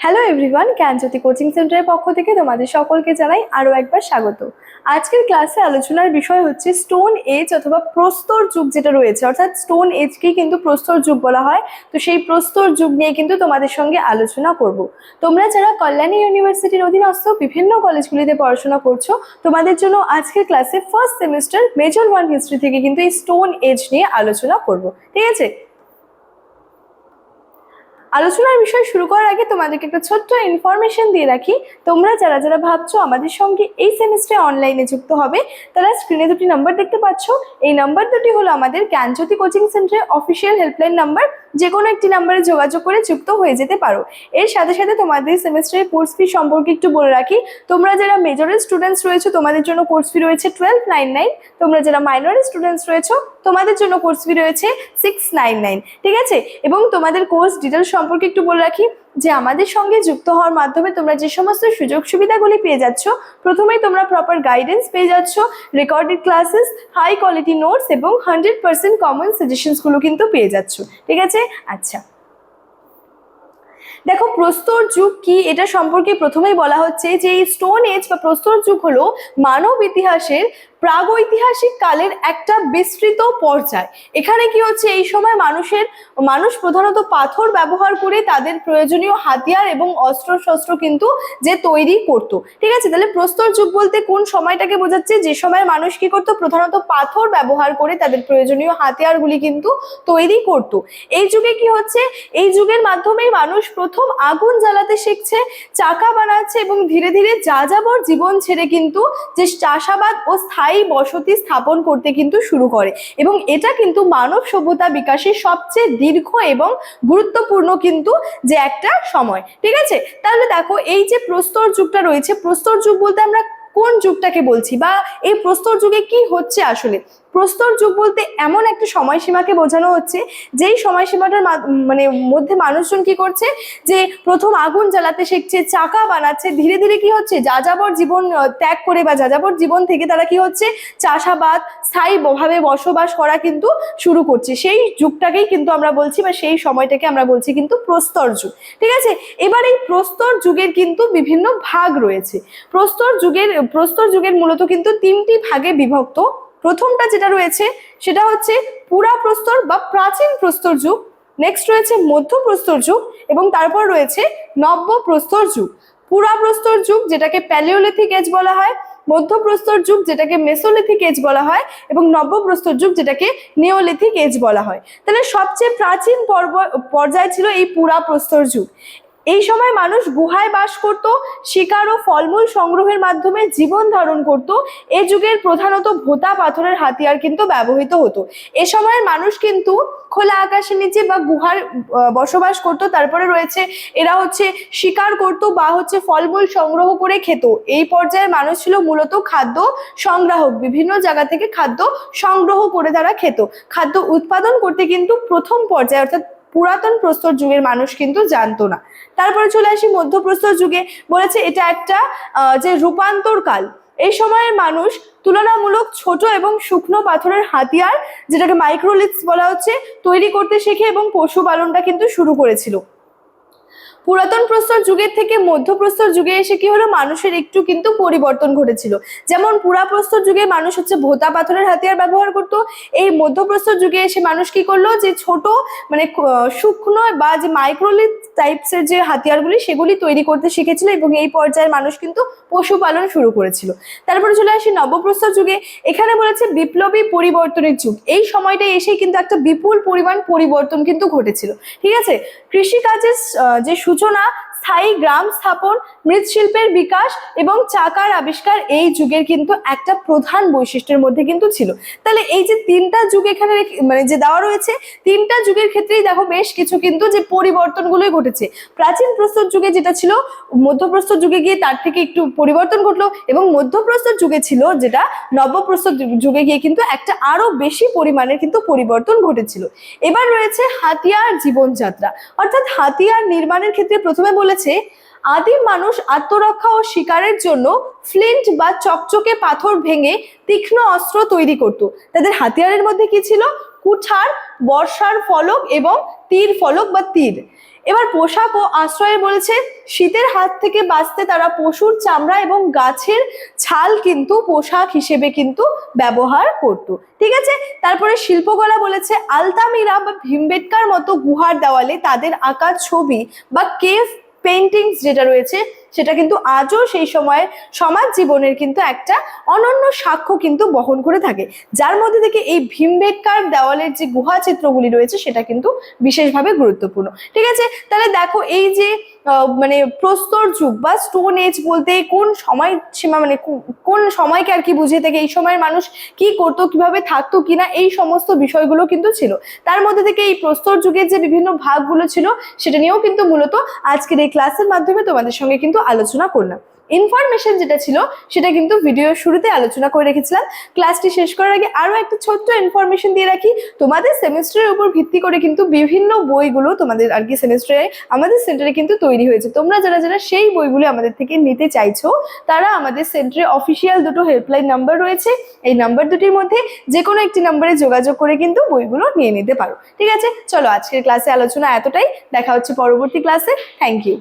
Hello everyone, জ্ঞানজ্যোতি coaching সেন্টারের পক্ষ থেকে তোমাদের সকলকে জানাই আরও একবার স্বাগত। আজকের ক্লাসে আলোচনার বিষয় হচ্ছে স্টোন এজ অথবা প্রস্তর যুগ যেটা রয়েছে, অর্থাৎ স্টোন এজকেই কিন্তু প্রস্তর যুগ বলা হয়। তো সেই প্রস্তর যুগ নিয়ে কিন্তু তোমাদের সঙ্গে আলোচনা করব। তোমরা যারা কল্যাণী ইউনিভার্সিটির অধীনস্থ বিভিন্ন কলেজগুলিতে পড়াশোনা করছো, তোমাদের জন্য আজকের ক্লাসে ফার্স্ট সেমিস্টার মেজর 1 হিস্ট্রি থেকে কিন্তু এই স্টোন এজ নিয়ে আলোচনা করব। ঠিক আছে, আলোচনার বিষয় শুরু করার আগে তোমাদেরকে একটা ছোট্ট ইনফরমেশন দিয়ে রাখি। তোমরা যারা যারা ভাবছো আমাদের সঙ্গে এই সেমিস্টারে অনলাইনে যুক্ত হবে, তারা স্ক্রিনে দুটি নাম্বার দেখতে পাচ্ছ। এই নাম্বার দুটি হলো আমাদের জ্ঞানজ্যোতি কোচিং সেন্টারের অফিসিয়াল হেল্পলাইন নাম্বার। যে কোনো একটি নাম্বারে যোগাযোগ করে যুক্ত হয়ে যেতে পারো। এর সাথে সাথে তোমাদের সেমিস্টারের কোর্স ফি সম্পর্কে একটু বলে রাখি। তোমরা যারা মেজরের স্টুডেন্টস রয়েছে তোমাদের জন্য কোর্স ফি রয়েছে 1299। তোমরা যারা মাইনরের স্টুডেন্টস রয়েছে তোমাদের জন্য কোর্স ফি রয়েছে 699। ঠিক আছে, এবং তোমাদের কোর্স ডিটেলস সম্পর্কে একটু বলে রাখি যে আমাদের সঙ্গে যুক্ত হওয়ার মাধ্যমে তোমরা যে সমস্ত সুযোগ সুবিধাগুলি পেয়ে যাচ্ছ, প্রথমেই তোমরা প্রপার গাইডেন্স পেয়ে যাচ্ছ, recorded classes, high quality notes এবং 100% কমন সাজেশনসগুলো কিন্তু পেয়ে যাচ্ছ। ঠিক আছে, আচ্ছা দেখো প্রস্তর যুগ কি এটা সম্পর্কে প্রথমেই বলা হচ্ছে যে এই স্টোন এজ বা প্রস্তর যুগ হলো মানব ইতিহাসের প্রাগৈতিহাসিক কালের একটা বিস্তৃত পর্যায়। এখানে কি হচ্ছে, এই সময় মানুষ প্রধানত পাথর ব্যবহার করে তাদের প্রয়োজনীয় হাতিয়ার এবং অস্ত্র শস্ত্র কিন্তু যে তৈরি করতো। ঠিক আছে, তাহলে প্রস্তর যুগ বলতে কোন সময়টাকে বোঝাচ্ছে, যে সময় মানুষ কি করতো, প্রধানত পাথর ব্যবহার করে তাদের প্রয়োজনীয় হাতিয়ারগুলি কিন্তু তৈরি করতো। এই যুগে কি হচ্ছে, এই যুগের মাধ্যমেই মানুষ প্রথম আগুন জ্বালাতে শিখছে, চাকা বানাচ্ছে এবং ধীরে ধীরে যাযাবর জীবন ছেড়ে কিন্তু যে চাষাবাদ ও স্থায়ী বসতি স্থাপন করতে কিন্তু শুরু করে। এবং এটা কিন্তু মানব সভ্যতা বিকাশের সবচেয়ে দীর্ঘ এবং গুরুত্বপূর্ণ কিন্তু যে একটা সময়। ঠিক আছে, তাহলে দেখো এই যে প্রস্তর যুগটা রয়েছে, প্রস্তর যুগ বলতে আমরা কোন যুগটাকে বলছি বা এই প্রস্তর যুগে কি হচ্ছে আসলে। প্রস্তর যুগ বলতে এমন একটা সময়সীমাকে বোঝানো হচ্ছে যেই সময়সীমাটার মধ্যে মানুষজন কি করছে, যে প্রথম আগুন জ্বালাতে শিখছে, চাকা বানাচ্ছে, ধীরে ধীরে কি হচ্ছে যাযাবর জীবন ত্যাগ করে বা যাযাবর জীবন থেকে তারা কি হচ্ছে চাষাবাদ স্থায়ীভাবে বসবাস করা কিন্তু শুরু করছে। সেই যুগটাকেই কিন্তু আমরা বলছি বা সেই সময়টাকে আমরা বলছি কিন্তু প্রস্তর যুগ। ঠিক আছে, এবার এই প্রস্তর যুগের কিন্তু বিভিন্ন ভাগ রয়েছে। প্রস্তর যুগের মূলত কিন্তু 3টি ভাগে বিভক্ত। প্রথমটা যেটা রয়েছে সেটা হচ্ছে পুরা প্রস্তর বা প্রাচীন প্রস্তর যুগ, নেক্সট রয়েছে মধ্য প্রস্তর যুগ এবং তারপর রয়েছে নব্য প্রস্তর যুগ। পুরা প্রস্তর যুগ যেটাকে প্যালিওলিথিক এজ বলা হয়, মধ্য প্রস্তর যুগ যেটাকে মেসোলিথিক এজ বলা হয় এবং নব্য প্রস্তর যুগ যেটাকে নিওলিথিক এজ বলা হয়। তাহলে সবচেয়ে প্রাচীন পর্যায় ছিল এই পুরা প্রস্তর যুগ। এই সময় মানুষ গুহায় বাস করত, শিকার ও ফলমূল সংগ্রহের মাধ্যমে জীবন ধারণ করত। এই যুগের প্রধানত ভোঁতা পাথরের হাতিয়ার কিন্তু ব্যবহৃত হতো। এ সময়ের মানুষ কিন্তু খোলা আকাশের নিচে বা গুহার বসবাস করত। তারপরে রয়েছে এরা হচ্ছে শিকার করত বা হচ্ছে ফলমূল সংগ্রহ করে খেত। এই পর্যায়ের মানুষ ছিল মূলত খাদ্য সংগ্রাহক, বিভিন্ন জায়গা থেকে খাদ্য সংগ্রহ করে তারা খেত। খাদ্য উৎপাদন করতে কিন্তু প্রথম পর্যায়ে অর্থাৎ পুরাতন প্রস্তর যুগের মানুষ কিন্তু জানতো না। তারপরে চলে আসি মধ্য প্রস্তর যুগে, বলেছে এটা একটা যে রূপান্তর কাল। এই সময়ের মানুষ তুলনামূলক ছোট এবং শুকনো পাথরের হাতিয়ার যেটাকে মাইক্রোলিথস বলা হচ্ছে তৈরি করতে শেখে এবং পশুপালনটা কিন্তু শুরু করেছিল। পুরাতন প্রস্তর যুগের থেকে মধ্য প্রস্তর যুগে এসে কি হলো, মানুষের একটু কিন্তু পরিবর্তন ঘটেছিল। যেমন পুরা প্রস্তর যুগে মানুষ হচ্ছে ভোঁতা পাথরের হাতিয়ার ব্যবহার করতো। এই মধ্য প্রস্তর যুগে এসে মানুষ কি করলো, যে ছোট শুকনো বা যে মাইক্রোলিথ টাইপসের যে হাতিয়ারগুলি সেগুলি তৈরি করতে শিখেছিল এবং এই পর্যায়ে মানুষ কিন্তু পশুপালন শুরু করেছিল। তারপরে চলে আসি নবপ্রস্তর যুগে। এখানে বলেছে বিপ্লবী পরিবর্তনের যুগ। এই সময়টা এসে কিন্তু একটা বিপুল পরিমাণ পরিবর্তন কিন্তু ঘটেছিল। ঠিক আছে, কৃষিকাজের যে সূচনা, স্থায়ী গ্রাম স্থাপন, মৃৎশিল্পের বিকাশ এবং চাকার আবিষ্কার এই যুগের কিন্তু একটা প্রধান বৈশিষ্ট্যের মধ্যে কিন্তু ছিল। তাহলে এই যে 3টা যুগ এখানে যে দেওয়া রয়েছে, 3টা যুগের ক্ষেত্রেই দেখো বেশ কিছু কিন্তু যে পরিবর্তনগুলোই ঘটেছে। প্রাচীন প্রস্তর যুগে যেটা ছিল, মধ্যপ্রস্তর যুগে গিয়ে তার থেকে একটু পরিবর্তন ঘটলো এবং মধ্যপ্রস্তর যুগে ছিল যেটা নবপ্রস্তর যুগে গিয়ে কিন্তু একটা আরো বেশি পরিমাণের কিন্তু পরিবর্তন ঘটেছিল। এবার রয়েছে হাতিয়ার জীবনযাত্রা, অর্থাৎ হাতিয়ার নির্মাণের ক্ষেত্রে প্রথমে বলেছে আদিম মানুষ আত্মরক্ষা ও শিকারের জন্য ফ্লিন্ট বা চকচকে পাথর ভেঙে তীক্ষ্ণ অস্ত্র তৈরি করত। তাদের হাতিয়ারের মধ্যে কি ছিল, কুঠার, বর্ষার ফলক এবং তীর ফলক বা তীর। এবার পোশাক ও আশ্রয় বলেছে শীতের হাত থেকে বাঁচতে তারা পশুর চামড়া এবং গাছের ছাল কিন্তু পোশাক হিসেবে কিন্তু ব্যবহার করত। ঠিক আছে, তারপরে শিল্পকলা বলেছে আলতামিরা বা ভীমবেটকার মতো গুহার দেওয়ালে তাদের আঁকা ছবি বা কেভ পেইন্টিংস যেটা রয়েছে সেটা কিন্তু আজও সেই সময়ের সমাজ জীবনের কিন্তু একটা অনন্য সাক্ষ্য কিন্তু বহন করে থাকে, যার মধ্যে থেকে এই ভীমবেটকার দেওয়ালের যে গুহা চিত্রগুলি রয়েছে সেটা কিন্তু বিশেষভাবে গুরুত্বপূর্ণ। ঠিক আছে, তাহলে দেখো এই যে মানে প্রস্তর যুগ বা স্টোন এজ বলতে কোন সময় সীমা মানে কোন সময়কে আর কি বুঝিয়ে থাকে, এই সময়ের মানুষ কি করতো, কিভাবে থাকতো কিনা, এই সমস্ত বিষয়গুলো কিন্তু ছিল। তার মধ্যে থেকে এই প্রস্তর যুগের যে বিভিন্ন ভাগগুলো ছিল সেটা নিয়েও কিন্তু মূলত আজকের এই ক্লাসের মাধ্যমে তোমাদের সঙ্গে কিন্তু আলোচনা করলাম। ইনফরমেশন যেটা ছিল সেটা কিন্তু ভিডিওর শুরুতে আলোচনা করে রেখেছিলাম। ক্লাসটি শেষ করার আগে আরো একটা ছোট্ট ইনফরমেশন দিয়ে রাখি, তোমাদের সেমিস্টারের উপর ভিত্তি করে কিন্তু বিভিন্ন বইগুলো তোমাদের আর কি সেমিস্টারে আমাদের সেন্টারে কিন্তু তৈরি হয়েছে। তোমরা যারা যারা সেই বইগুলো আমাদের থেকে নিতে চাইছো তারা আমাদের সেন্টারে অফিসিয়াল দুটো হেল্পলাইন নাম্বার রয়েছে, এই নাম্বার দুটির মধ্যে যে কোনো একটি নাম্বারে যোগাযোগ করে কিন্তু বইগুলো নিয়ে নিতে পারো। ঠিক আছে, চলো আজকের ক্লাসে আলোচনা এতটাই, দেখা হচ্ছে পরবর্তী ক্লাসে। Thank you.